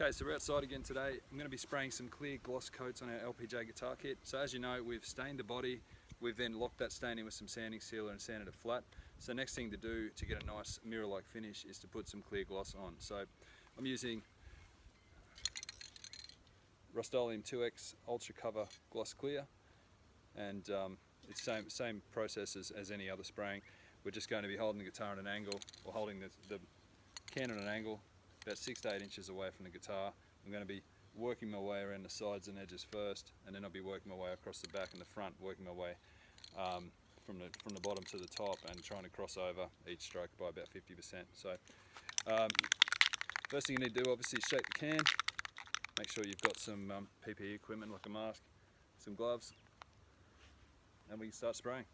Okay, so we're outside again today. I'm going to be spraying some clear gloss coats on our LPJ guitar kit. So as you know, we've stained the body, we've then locked that stain in with some sanding sealer and sanded it flat. So next thing to do to get a nice mirror-like finish is to put some clear gloss on. So I'm using Rust-Oleum 2X Ultra Cover Gloss Clear, and it's same process as any other spraying. We're just going to be holding the guitar at an angle, or holding the can at an angle, about 6 to 8 inches away from the guitar. I'm going to be working my way around the sides and edges first, and then I'll be working my way across the back and the front, working my way from the bottom to the top, and trying to cross over each stroke by about 50%. So first thing you need to do, obviously, is shake the can. Make sure you've got some PPE equipment like a mask, some gloves, and we can start spraying.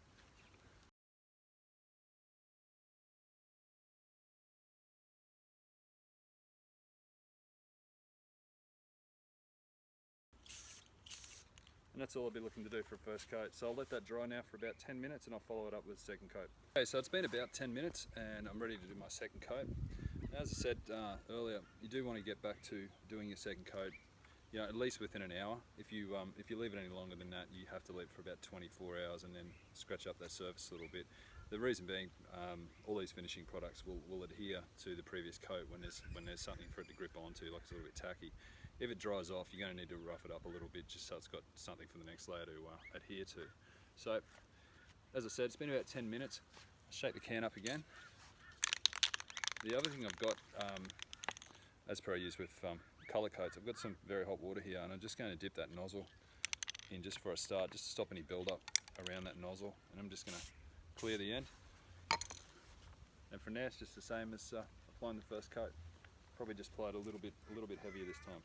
And that's all I'll be looking to do for a first coat. So I'll let that dry now for about 10 minutes and I'll follow it up with a second coat. Okay, so it's been about 10 minutes and I'm ready to do my second coat. As I said earlier, you do want to get back to doing your second coat, you know, at least within an hour. If you leave it any longer than that, you have to leave it for about 24 hours and then scratch up that surface a little bit. The reason being, all these finishing products will adhere to the previous coat when there's something for it to grip onto, like it's a little bit tacky. If it dries off, you're going to need to rough it up a little bit just so it's got something for the next layer to adhere to. So, as I said, it's been about 10 minutes. I'll shake the can up again. The other thing I've got, as per I use with colour coats, I've got some very hot water here, and I'm just going to dip that nozzle in just for a start, just to stop any build-up around that nozzle, and I'm just going to clear the end. And from there, it's just the same as applying the first coat. Probably just apply it a little bit heavier this time.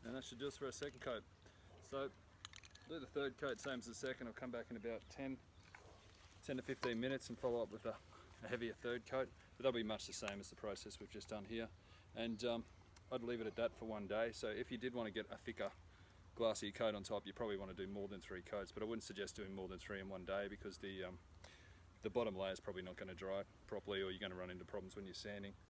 And that should do us for our second coat. So do the third coat, same as the second. I'll come back in about 10 to 15 minutes and follow up with a heavier third coat. But that'll be much the same as the process we've just done here. And I'd leave it at that for one day. So if you did want to get a thicker, glassy coat on top, you probably want to do more than 3 coats. But I wouldn't suggest doing more than 3 in one day, because the bottom layer is probably not going to dry properly, or you're going to run into problems when you're sanding.